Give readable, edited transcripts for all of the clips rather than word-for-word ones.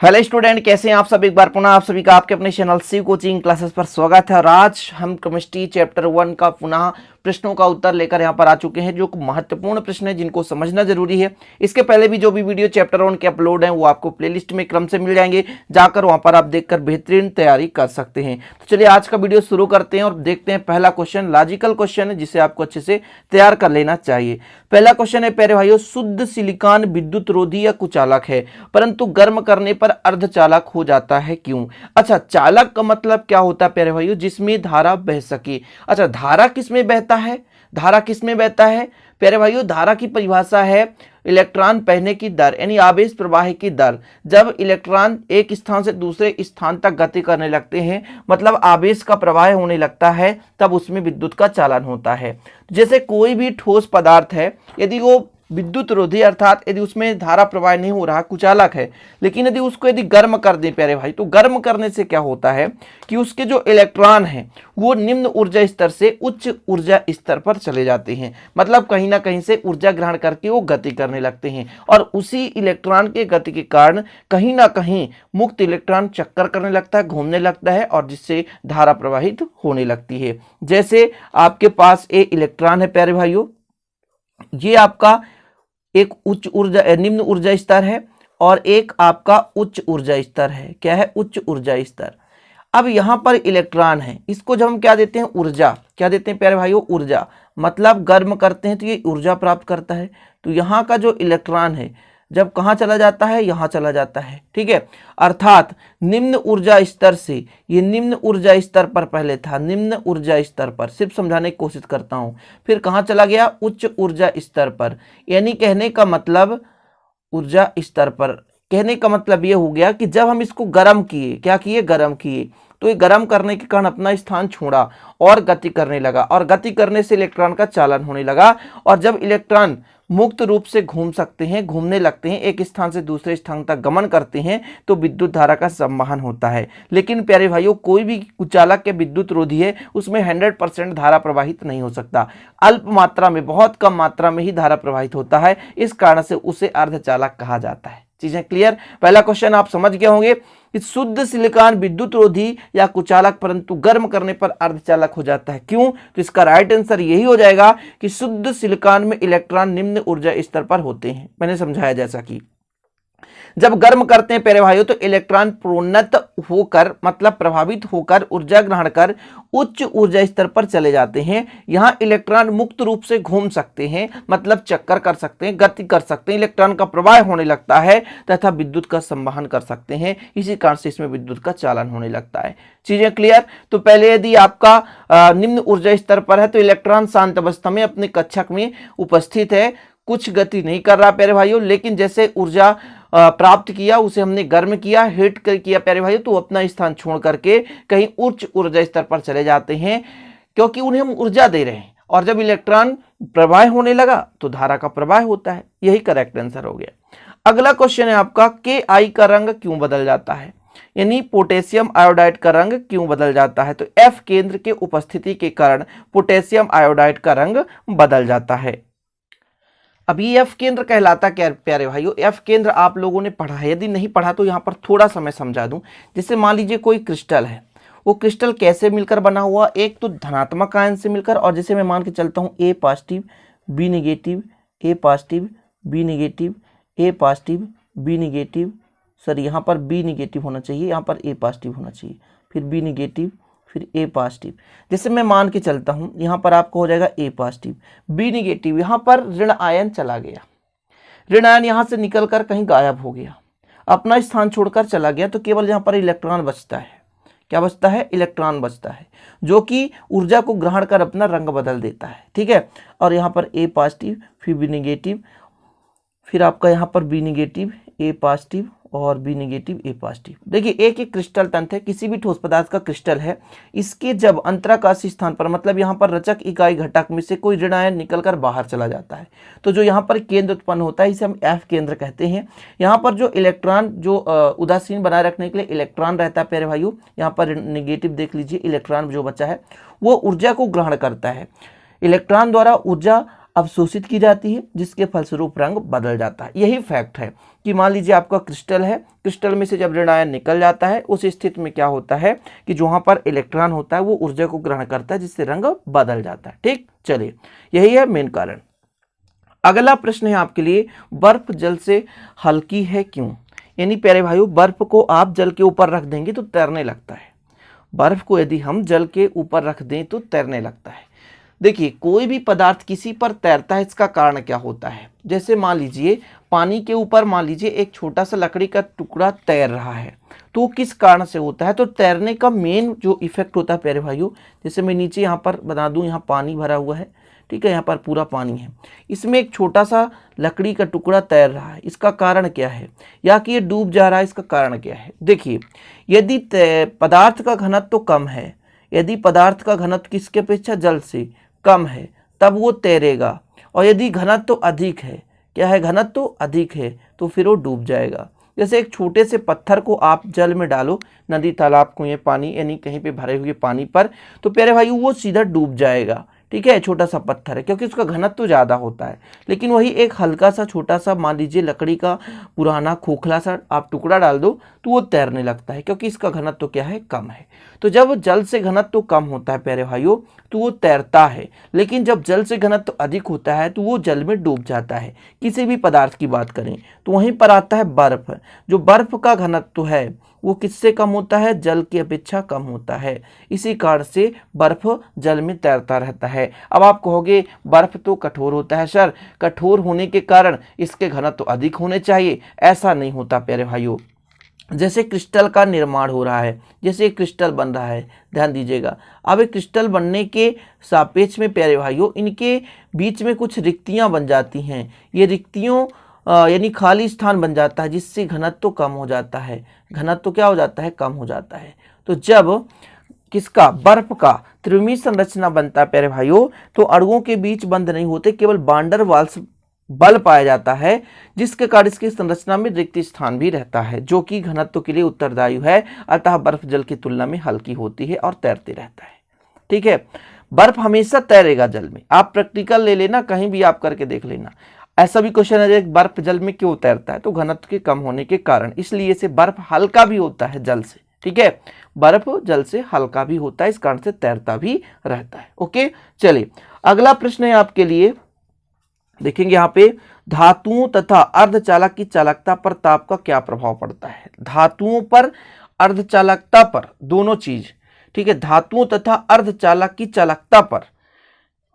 Hello student, कैसे हैं आप सब। एक बार पुनः आप सभी का आपके अपने चैनल शिव कोचिंग क्लासेस पर स्वागत है। और आज हम केमिस्ट्री चैप्टर 1 का पुनः प्रश्नों का उत्तर लेकर यहाँ पर आ चुके हैं, जो महत्वपूर्ण प्रश्न है जिनको समझना जरूरी है। इसके पहले भी जो भी वीडियो चैप्टर 1 के अपलोड हैं वो आपको प्लेलिस्ट में क्रम से मिल जाएंगे, जाकर वहां पर आप देखकर बेहतरीन तैयारी कर सकते हैं। तो चलिए आज का वीडियो शुरू करते हैं और देखते हैं पहला क्वेश्चन। लॉजिकल क्वेश्चन है जिसे आपको अच्छे से तैयार कर लेना चाहिए। पहला क्वेश्चन है प्यारे भाइयों, शुद्ध सिलिकॉन विद्युत रोधी या कुचालक है, परंतु गर्म करने पर अर्धचालक हो जाता है, क्यों? अच्छा, चालक का मतलब क्या होता है प्यारे भाइयों? जिसमें धारा बह सके। अच्छा, धारा किसमें बहता है? धारा किसमें बहता है प्यारे भाइयों? धारा की परिभाषा है इलेक्ट्रॉन बहने की दर, यानी आवेश प्रवाह की दर। जब इलेक्ट्रॉन एक स्थान से दूसरे स्थान तक गति करने लगते हैं, मतलब आवेश का प्रवाह होने लगता है, तब उसमें विद्युत का चालन होता है। जैसे कोई भी ठोस पदार्थ है, यदि वो विद्युत रोधी अर्थात यदि उसमें धारा प्रवाह नहीं हो रहा, कुचालक है, लेकिन यदि उसको यदि गर्म कर दें प्यारे भाई, तो गर्म करने से क्या होता है कि उसके जो इलेक्ट्रॉन हैं वो निम्न ऊर्जा स्तर से उच्च ऊर्जा स्तर पर चले जाते हैं। मतलब कहीं ना कहीं से ऊर्जा ग्रहण करके वो गति करने लगते हैं, और उसी इलेक्ट्रॉन के गति के कारण कहीं ना कहीं मुक्त इलेक्ट्रॉन चक्कर करने लगता है, घूमने लगता है, और जिससे धारा प्रवाहित होने लगती है। जैसे आपके पास एक इलेक्ट्रॉन है प्यारे भाइयों, ये आपका एक उच्च ऊर्जा निम्न ऊर्जा स्तर है, और एक आपका उच्च ऊर्जा स्तर है। क्या है? उच्च ऊर्जा स्तर। अब यहां पर इलेक्ट्रॉन है, इसको जब हम क्या देते हैं? ऊर्जा। क्या देते हैं प्यारे भाइयों? ऊर्जा। मतलब गर्म करते हैं तो ये ऊर्जा प्राप्त करता है। तो यहाँ का जो इलेक्ट्रॉन है जब कहाँ चला जाता है? यहाँ चला जाता है। ठीक है, अर्थात निम्न ऊर्जा स्तर से, ये निम्न ऊर्जा स्तर पर पहले था, निम्न ऊर्जा स्तर पर, सिर्फ समझाने की कोशिश करता हूं, फिर कहाँ चला गया? उच्च ऊर्जा स्तर पर। यानी कहने का मतलब ऊर्जा स्तर पर, कहने का मतलब ये हो गया कि जब हम इसको गर्म किए, क्या किए? गर्म किए, तो ये गर्म करने के कारण अपना स्थान छोड़ा और गति करने लगा, और गति करने से इलेक्ट्रॉन का चालन होने लगा। और जब इलेक्ट्रॉन मुक्त रूप से घूम सकते हैं, घूमने लगते हैं, एक स्थान से दूसरे स्थान तक गमन करते हैं, तो विद्युत धारा का संवहन होता है। लेकिन प्यारे भाइयों, कोई भी कुचालक या विद्युत रोधी है, उसमें 100% धारा प्रवाहित नहीं हो सकता। अल्प मात्रा में, बहुत कम मात्रा में ही धारा प्रवाहित होता है। इस कारण से उसे अर्धचालक कहा जाता है। चीजें क्लियर? पहला क्वेश्चन आप समझ गए होंगे कि शुद्ध सिलिकॉन विद्युत रोधी या कुचालक, परंतु गर्म करने पर अर्धचालक हो जाता है, क्यों? तो इसका राइट आंसर यही हो जाएगा कि शुद्ध सिलिकॉन में इलेक्ट्रॉन निम्न ऊर्जा स्तर पर होते हैं। मैंने समझाया जैसा कि जब गर्म करते हैं प्यारे भाइयों, तो इलेक्ट्रॉन प्रोन्नत होकर, मतलब प्रभावित होकर, ऊर्जा ग्रहण कर उच्च ऊर्जा स्तर पर चले जाते हैं। यहां इलेक्ट्रॉन मुक्त रूप से घूम सकते हैं, मतलब चक्कर कर सकते हैं, गति कर सकते हैं, इलेक्ट्रॉन का प्रवाह होने लगता है तथा विद्युत का संवहन कर सकते हैं। इसी कारण से इसमें विद्युत का चालन होने लगता है। चीजें क्लियर? तो पहले यदि आपका निम्न ऊर्जा स्तर पर है, तो इलेक्ट्रॉन शांत अवस्था में अपने कक्षक में उपस्थित है, कुछ गति नहीं कर रहा प्यारे भाइयों। लेकिन जैसे ऊर्जा प्राप्त किया, उसे हमने गर्म किया, हीट किया प्यारे भाइयों, तो अपना स्थान छोड़ करके कहीं उच्च ऊर्जा स्तर पर चले जाते हैं, क्योंकि उन्हें हम ऊर्जा दे रहे हैं। और जब इलेक्ट्रॉन प्रवाह होने लगा तो धारा का प्रवाह होता है। यही करेक्ट आंसर हो गया। अगला क्वेश्चन है आपका, Ki का रंग क्यों बदल जाता है? यानी पोटेशियम आयोडाइड का रंग क्यों बदल जाता है? तो F केंद्र के उपस्थिति के कारण पोटेशियम आयोडाइड का रंग बदल जाता है। अभी एफ केंद्र कहलाता क्या प्यारे भाइयों? एफ केंद्र आप लोगों ने पढ़ा है, यदि नहीं पढ़ा तो यहाँ पर थोड़ा सा मैं समझा दूं। जैसे मान लीजिए कोई क्रिस्टल है, वो क्रिस्टल कैसे मिलकर बना हुआ? एक तो धनात्मक आयन से मिलकर, और जैसे मैं मान के चलता हूँ ए पॉजिटिव बी नेगेटिव, ए पॉजिटिव बी नेगेटिव, ए पॉजिटिव बी नेगेटिव, सर यहाँ पर बी नेगेटिव होना चाहिए, यहाँ पर ए पॉजिटिव होना चाहिए, फिर बी नेगेटिव, फिर ए पॉजिटिव। जैसे मैं मान के चलता हूं, यहां पर आपको हो जाएगा ए पॉजिटिव, बी नेगेटिव, यहां पर ऋण आयन चला गया, ऋण आयन यहां से निकलकर कहीं गायब हो गया, अपना स्थान छोड़कर चला गया, तो केवल यहां पर इलेक्ट्रॉन बचता है। क्या बचता है? इलेक्ट्रॉन बचता है, जो कि ऊर्जा को ग्रहण कर अपना रंग बदल देता है। ठीक है, और यहाँ पर ए पॉजिटिव, फिर बी नेगेटिव, फिर आपका यहाँ पर बी नेगेटिव, ए पॉजिटिव, और बी नेगेटिव, ए पॉजिटिव। देखिए, एक एक क्रिस्टल तंत्र है, किसी भी ठोस पदार्थ का क्रिस्टल है, इसके जब अंतराकाशी स्थान पर, मतलब यहाँ पर रचक इकाई घटक में से कोई ऋण आयन निकलकर बाहर चला जाता है, तो जो यहाँ पर केंद्र उत्पन्न होता है, इसे हम एफ केंद्र कहते हैं। यहाँ पर जो इलेक्ट्रॉन, जो उदासीन बनाए रखने के लिए इलेक्ट्रॉन रहता है प्यारे भाइयों, यहाँ पर नेगेटिव देख लीजिए, इलेक्ट्रॉन जो बचा है वो ऊर्जा को ग्रहण करता है। इलेक्ट्रॉन द्वारा ऊर्जा अवशोषित की जाती है, जिसके फलस्वरूप रंग बदल जाता है। यही फैक्ट है कि मान लीजिए आपका क्रिस्टल है, क्रिस्टल में से जब ऋण आयन निकल जाता है उस स्थिति में क्या होता है कि जो वहाँ पर इलेक्ट्रॉन होता है वो ऊर्जा को ग्रहण करता है, जिससे रंग बदल जाता है। ठीक, चलिए यही है मेन कारण। अगला प्रश्न है आपके लिए, बर्फ जल से हल्की है क्यों? यानी प्यारे भाइयों, बर्फ को आप जल के ऊपर रख देंगे तो तैरने लगता है। बर्फ को यदि हम जल के ऊपर रख दें तो तैरने लगता है। देखिए, कोई भी पदार्थ किसी पर तैरता है, इसका कारण क्या होता है? जैसे मान लीजिए पानी के ऊपर मान लीजिए एक छोटा सा लकड़ी का टुकड़ा तैर रहा है, तो किस कारण से होता है? तो तैरने का मेन जो इफेक्ट होता है प्यारे भाइयों, जैसे मैं नीचे यहाँ पर बता दूँ, यहाँ पानी भरा हुआ है, ठीक है, यहाँ पर पूरा पानी है, इसमें एक छोटा सा लकड़ी का टुकड़ा तैर रहा है, इसका कारण क्या है? या कि ये डूब जा रहा है, इसका कारण क्या है? देखिए, यदि पदार्थ का घनत्व तो कम है, यदि पदार्थ का घनत्व किसके अपेक्षा, जल से कम है, तब वो तैरेगा। और यदि घनत्व तो अधिक है, क्या है, घनत्व तो अधिक है, तो फिर वो डूब जाएगा। जैसे एक छोटे से पत्थर को आप जल में डालो, नदी तालाब कुएं पानी यानी कहीं पे भरे हुए पानी पर, तो प्यारे भाई वो सीधा डूब जाएगा। ठीक है, छोटा सा पत्थर है क्योंकि उसका घनत्व तो ज़्यादा होता है। लेकिन वही एक हल्का सा छोटा सा मान लीजिए लकड़ी का पुराना खोखला सा आप टुकड़ा डाल दो तो वो तैरने लगता है, क्योंकि इसका घनत्व तो क्या है, कम है। तो जब जल से घनत्व तो कम होता है प्यारे भाइयों, तो वो तैरता है। लेकिन जब जल से घनत्व अधिक होता है तो वो जल में डूब जाता है। किसी भी पदार्थ की बात करें तो वहीं पर आता है बर्फ। जो बर्फ का घनत्व है वो किससे कम होता है, जल की अपेक्षा कम होता है। इसी कारण से बर्फ जल में तैरता रहता है। अब आप कहोगे बर्फ तो कठोर होता है सर, कठोर होने के कारण इसके घनत्व तो अधिक होने चाहिए। ऐसा नहीं होता प्यारे भाइयों। जैसे क्रिस्टल का निर्माण हो रहा है, जैसे एक क्रिस्टल बन रहा है, ध्यान दीजिएगा। अब एक क्रिस्टल बनने के सापेक्ष में प्यारे भाइयों इनके बीच में कुछ रिक्तियां बन जाती हैं। ये रिक्तियों यानी खाली स्थान बन जाता है, जिससे घनत्व तो कम हो जाता है। घनत्व तो क्या हो जाता है, कम हो जाता है। तो जब किसका, बर्फ का त्रिविमीय संरचना बनता है प्यारे भाइयों, तो अणुओं के बीच बंद नहीं होते, केवल वान डर वाल्स बल पाया जाता है, जिसके कारण इसकी संरचना में रिक्त स्थान भी रहता है, जो कि घनत्व के लिए उत्तरदायी है। अतः बर्फ जल की तुलना में हल्की होती है और तैरती रहता है। ठीक है, बर्फ हमेशा तैरेगा जल में। आप प्रैक्टिकल ले लेना, कहीं भी आप करके देख लेना। ऐसा भी क्वेश्चन है बर्फ जल में क्यों तैरता है, तो घनत्व के कम होने के कारण, इसलिए से बर्फ हल्का भी होता है जल से। ठीक है, बर्फ जल से हल्का भी होता है, इस कारण से तैरता भी रहता है। ओके, चलिए अगला प्रश्न है आपके लिए। देखेंगे यहाँ पे, धातुओं तथा अर्धचालक की चालकता पर ताप का क्या प्रभाव पड़ता है? धातुओं पर, अर्धचालकता पर, दोनों चीज। ठीक है, धातुओं तथा अर्धचालक की चालकता पर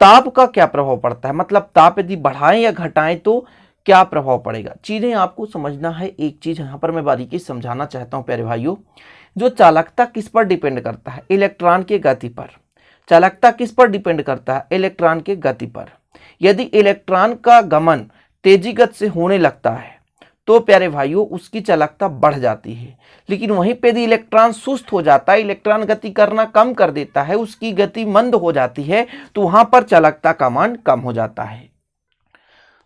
ताप का क्या प्रभाव पड़ता है, मतलब ताप यदि बढ़ाएं या घटाएं तो क्या प्रभाव पड़ेगा। चीजें आपको समझना है। एक चीज यहाँ पर मैं बारीकी समझाना चाहता हूँ प्यारे भाइयों, जो चालकता किस पर डिपेंड करता है, इलेक्ट्रॉन के गति पर। चालकता किस पर डिपेंड करता है, इलेक्ट्रॉन के गति पर। यदि इलेक्ट्रॉन का गमन तेजी गति से होने लगता है तो प्यारे भाइयों उसकी चालकता बढ़ जाती है। लेकिन वहीं पे यदि इलेक्ट्रॉन सुस्त हो जाता है, इलेक्ट्रॉन गति करना कम कर देता है, उसकी गति मंद हो जाती है, तो वहां पर चालकता का मान कम हो जाता है।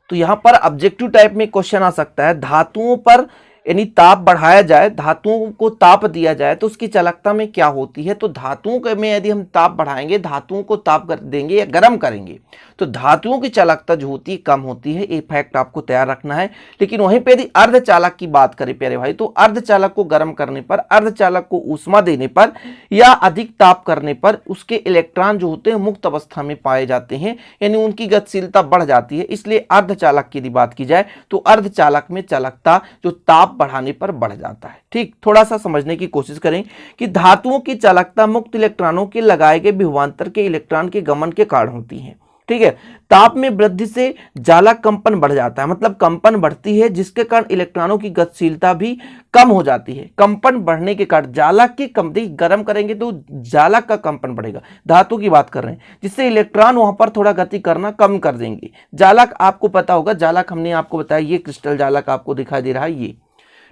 तो यहां पर ऑब्जेक्टिव टाइप में क्वेश्चन आ सकता है, धातुओं पर यानी ताप बढ़ाया जाए, धातुओं को ताप दिया जाए तो उसकी चालकता में क्या होती है। तो धातुओं में यदि हम ताप बढ़ाएंगे, धातुओं को ताप कर देंगे या गर्म करेंगे, तो धातुओं की चालकता जो होती है कम होती है। ये फैक्ट आपको तैयार रखना है। लेकिन वहीं पे यदि अर्धचालक की बात करें प्यारे भाई, तो अर्धचालक को गर्म करने पर, अर्धचालक को ऊष्मा देने पर या अधिक ताप करने पर उसके इलेक्ट्रॉन जो होते हैं मुक्त अवस्था में पाए जाते हैं, यानी उनकी गतिशीलता बढ़ जाती है। इसलिए अर्धचालक की यदि बात की जाए तो अर्धचालक में चालकता जो ताप बढ़ाने पर बढ़ जाता है। ठीक, थोड़ा सा समझने की कोशिश करें कि धातुओं की चालकता मुक्त इलेक्ट्रॉनों के लगाए गए विभवांतर के इलेक्ट्रॉन के गमन के कारण होती है। ठीक है, ताप में वृद्धि से जालक कंपन बढ़ जाता है, मतलब कंपन बढ़ती है, जिसके कारण इलेक्ट्रॉनों की गतिशीलता भी कम हो जाती है। कंपन बढ़ने के कारण जालक की कंपन, गर्म करेंगे तो जालक का कंपन बढ़ेगा, धातु की बात कर रहे हैं, जिससे इलेक्ट्रॉन वहां पर थोड़ा गति करना कम कर देंगे। जालक आपको पता होगा, जालक हमने आपको बताया, ये क्रिस्टल जालक आपको दिखाई दे रहा है ये।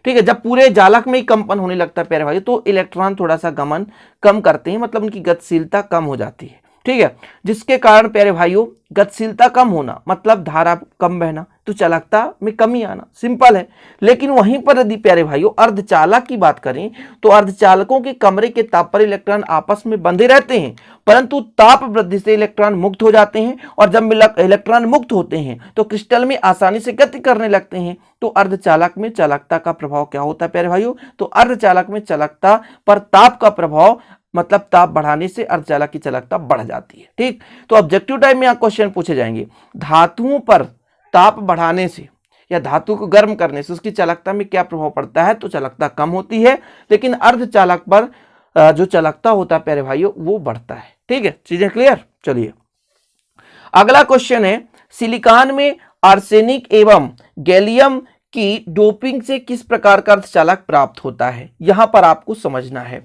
ठीक है, जब पूरे जालक में ही कंपन होने लगता है प्यारे भाई, तो इलेक्ट्रॉन थोड़ा सा गमन कम करते हैं, मतलब उनकी गतिशीलता कम हो जाती है। ठीक है, जिसके कारण प्यारे भाइयों गतिशीलता कम होना मतलब धारा कम बहना, तो चालकता में कमी आना, सिंपल है। लेकिन वहीं पर यदि प्यारे भाइयों अर्धचालक की बात करें तो अर्धचालकों के कमरे के ताप पर इलेक्ट्रॉन आपस में बंधे रहते हैं, परंतु ताप वृद्धि से इलेक्ट्रॉन मुक्त हो जाते हैं, और जब इलेक्ट्रॉन मुक्त होते हैं तो क्रिस्टल में आसानी से गति करने लगते हैं। तो अर्धचालक में चालकता का प्रभाव क्या होता है प्यारे भाइयों? तो अर्धचालक में चालकता पर ताप का प्रभाव, मतलब ताप बढ़ाने से अर्धचालक की चालकता बढ़ जाती है। ठीक, तो ऑब्जेक्टिव टाइप में यहां क्वेश्चन पूछे जाएंगे, धातुओं पर ताप बढ़ाने से या धातु को गर्म करने से उसकी चालकता में क्या प्रभाव पड़ता है? तो चालकता कम होती है, लेकिन अर्धचालक पर जो चालकता होता है प्यारे भाइयों वो बढ़ता है। ठीक है, चीजें क्लियर? चलिए अगला क्वेश्चन है, सिलिकॉन में आर्सेनिक एवं गैलियम की डोपिंग से किस प्रकार का अर्धचालक प्राप्त होता है? यहां पर आपको समझना है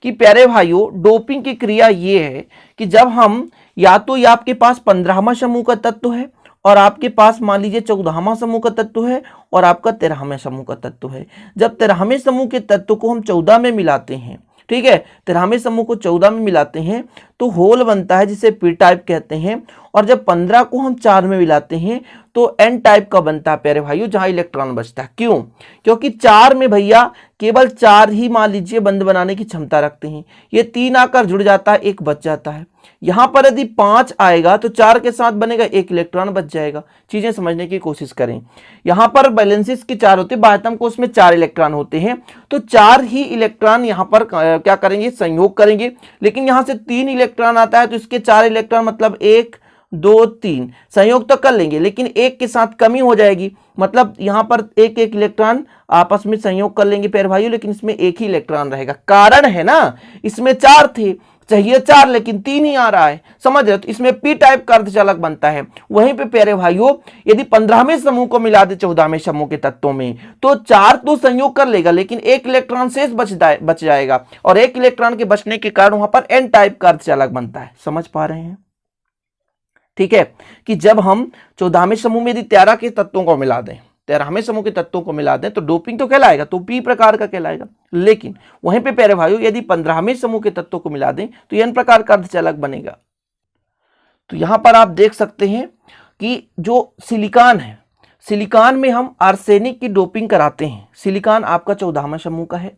कि प्यारे भाइयों डोपिंग की क्रिया यह है कि जब हम या तो ये आपके पास 15वां समूह का तत्व है और आपके पास मान लीजिए 14वां समूह का तत्व है और आपका 13वें समूह का तत्व है। जब 13वें समूह के तत्व को हम 14 में मिलाते हैं, ठीक है, 13वें समूह को 14 में मिलाते हैं तो होल बनता है जिसे पी टाइप कहते हैं, और जब 15 को हम 4 में मिलाते हैं तो एन टाइप का बनता है प्यारे भाइयों, जहां इलेक्ट्रॉन बचता है। क्यों? क्योंकि 4 में भैया केवल 4 ही मान लीजिए बंद बनाने की क्षमता रखते हैं, ये 3 आकर जुड़ जाता है, एक बच जाता है। यहां पर यदि 5 आएगा तो 4 के साथ बनेगा, एक इलेक्ट्रॉन बच जाएगा। चीजें समझने की कोशिश करें, यहां पर बैलेंसिस की 4 होते हैं, बाह्यतम कोश में 4 इलेक्ट्रॉन होते हैं, तो 4 ही इलेक्ट्रॉन यहां पर क्या करेंगे? संयोग करेंगे। लेकिन यहां से 3 इलेक्ट्रॉन आता है तो इसके 4 इलेक्ट्रॉन मतलब 1 2 3 संयोग तो कर लेंगे, लेकिन एक के साथ कमी हो जाएगी, मतलब यहां पर एक एक इलेक्ट्रॉन आपस में संयोग कर लेंगे प्यारे भाइयों, लेकिन इसमें एक ही इलेक्ट्रॉन रहेगा। कारण है ना, इसमें 4 थे, चाहिए 4 लेकिन 3 ही आ रहा है, समझ रहे हो? तो इसमें पी टाइप का अर्धचालक बनता है। वहीं पे प्यारे भाइयों यदि 15वें समूह को मिला दे 14वें समूह के तत्वों में तो 4 तो संयोग कर लेगा, लेकिन एक इलेक्ट्रॉन शेष बच जाएगा, और एक इलेक्ट्रॉन के बचने के कारण वहां पर एन टाइप का अर्धचालक बनता है। समझ पा रहे हैं? ठीक है, कि जब हम 14वें समूह में यदि 13 के तत्वों को मिला दें, 13वें समूह के तत्वों को मिला दें तो डोपिंग तो कहलाएगा, तो पी प्रकार का कहलाएगा। लेकिन वहीं पे प्यारे भाइयों यदि 15वें समूह के तत्वों को मिला दें तो एन प्रकार का अर्धचालक बनेगा। तो यहां पर आप देख सकते हैं कि जो सिलिकॉन है, सिलिकॉन में हम आर्सेनिक की डोपिंग कराते हैं। सिलिकॉन आपका 14वां समूह का है,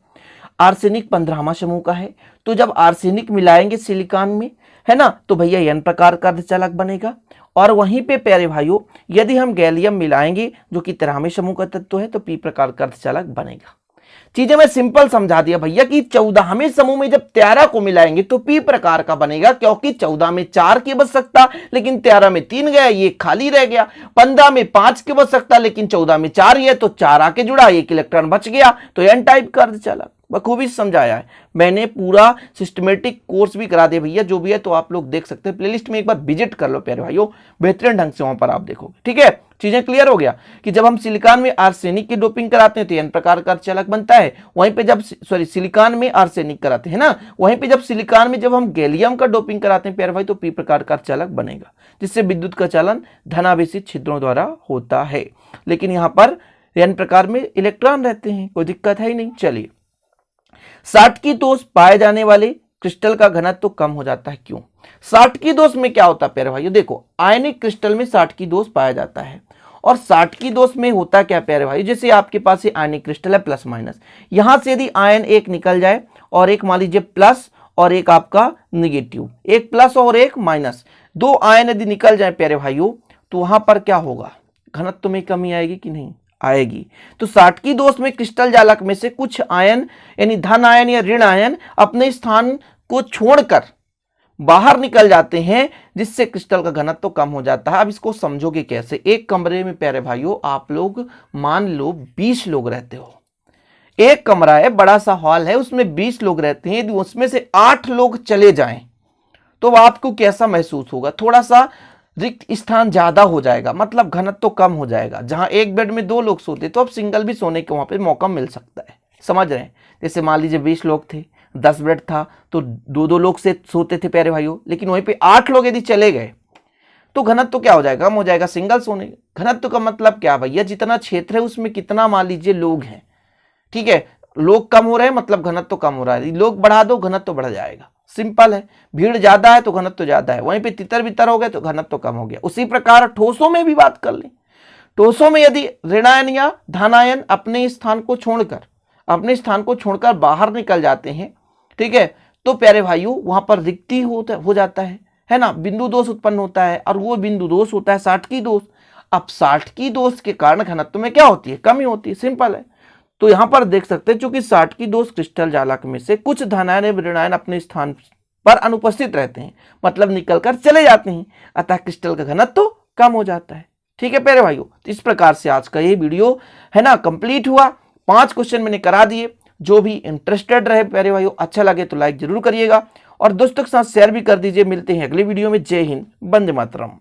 आर्सेनिक 15वां समूह का है, तो जब आर्सेनिक मिलाएंगे सिलिकॉन में, है ना, तो भैया एन प्रकार का अर्धचालक बनेगा। और वहीं पे प्यारे भाइयों यदि हम गैलियम मिलाएंगे जो कि 13वें समूह का तत्व है तो पी प्रकार का अर्धचालक बनेगा। चीजें मैं सिंपल समझा दिया भैया कि 14वें समूह में जब 13 को मिलाएंगे तो पी प्रकार का बनेगा, क्योंकि 14 में 4 की बच सकता, लेकिन 13 में 3 गया, ये खाली रह गया। 15 में 5 की बच सकता, लेकिन 14 में 4 ही है तो 4 आके जुड़ा, एक इलेक्ट्रॉन बच गया, तो एन टाइप का अर्धचालक। बखूबी समझाया है मैंने, पूरा सिस्टमेटिक कोर्स भी करा दिया भैया, जो भी है तो आप लोग देख सकते हैं, प्लेलिस्ट में एक बार विजिट कर लो प्यारे भाइयों, बेहतरीन ढंग से वहां पर आप देखोगे। ठीक है, चीजें क्लियर हो गया कि जब हम सिलिकॉन में आर्सेनिक की डोपिंग कराते हैं तो एन प्रकार का अर्धचालक बनता है। वहीं पे जब सिलिकॉन में आर्सेनिक कराते हैं ना, वहीं पे जब सिलिकॉन में जब हम गैलियम का डोपिंग कराते हैं प्यारे भाई तो पी प्रकार का अर्धचालक बनेगा, जिससे विद्युत का चालन धनावेशित छिद्रों द्वारा होता है। लेकिन यहां पर एन प्रकार में इलेक्ट्रॉन रहते हैं, कोई दिक्कत है ही नहीं। चलिए, साटकी दोष पाए जाने वाले क्रिस्टल का घनत्व तो कम हो जाता है, क्यों? साटकी दोष में क्या होता है प्यारे भाइयों? देखो, आयनिक क्रिस्टल में साटकी दोष पाया जाता है, और साटकी दोष में होता क्या प्यारे भाई, जैसे आपके पास ये आयनिक क्रिस्टल है प्लस माइनस, यहां से यदि आयन एक निकल जाए और एक मान लीजिए प्लस और एक आपका निगेटिव, एक प्लस और एक माइनस, 2 आयन यदि निकल जाए प्यारे भाइयों तो वहां पर क्या होगा? घनत्व में कमी आएगी कि नहीं? आएगी। तो साटकी दोष में क्रिस्टल जालक में से कुछ आयन यानी धन आयन या ऋण आयन अपने स्थान को छोड़कर बाहर निकल जाते हैं, जिससे क्रिस्टल का घनत्व तो कम हो जाता है। अब इसको समझोगे कैसे? एक कमरे में प्यारे भाइयों आप लोग मान लो 20 लोग रहते हो, एक कमरा है, बड़ा सा हॉल है, उसमें 20 लोग रहते हैं, यदि उसमें से 8 लोग चले जाएं तो आपको कैसा महसूस होगा? थोड़ा सा रिक्त स्थान ज्यादा हो जाएगा, मतलब घनत्व तो कम हो जाएगा। जहां एक बेड में 2 लोग सोते तो अब सिंगल भी सोने के वहां पे मौका मिल सकता है, समझ रहे हैं? जैसे मान लीजिए 20 लोग थे, 10 बेड था तो 2-2 लोग से सोते थे प्यारे भाइयों, लेकिन वहीं पे 8 लोग यदि चले गए तो घनत्व तो क्या हो जाएगा? कम हो जाएगा, सिंगल सोने। घनत्व का मतलब क्या भैया? जितना क्षेत्र है उसमें कितना मान लीजिए लोग हैं, ठीक है, लोग कम हो रहे हैं मतलब घनत्व तो कम हो रहा है, लोग बढ़ा दो घनत्व तो बढ़ जाएगा, सिंपल है। भीड़ ज्यादा है तो घनत्व तो ज्यादा है, वहीं पे तितर बितर हो गए तो घनत्व तो कम हो गया। उसी प्रकार ठोसों में भी बात कर लें, ठोसों में यदि ऋणायन या धनायन अपने स्थान को छोड़कर बाहर निकल जाते हैं, ठीक है, तो प्यारे भाइयों वहां पर रिक्ति हो जाता है ना, बिंदु दोष उत्पन्न होता है, और वो बिंदु दोष होता है साटकी दोष। अब साटकी दोष के कारण घनत्व में क्या होती है, कमी होती है, सिंपल है। तो यहां पर देख सकते हैं चूंकि साटकी दोष क्रिस्टल जालक में से कुछ धनायन एवं ऋणायन अपने स्थान पर अनुपस्थित रहते हैं, मतलब निकलकर चले जाते हैं, अतः क्रिस्टल का घनत्व तो कम हो जाता है। ठीक है प्यारे भाइयों, तो इस प्रकार से आज का ये वीडियो है ना कंप्लीट हुआ। 5 क्वेश्चन मैंने करा दिए। जो भी इंटरेस्टेड रहे प्यारे भाइयों, अच्छा लगे तो लाइक जरूर करिएगा और दोस्तों के साथ शेयर भी कर दीजिए। मिलते हैं अगले वीडियो में। जय हिंद, वंदे मातरम।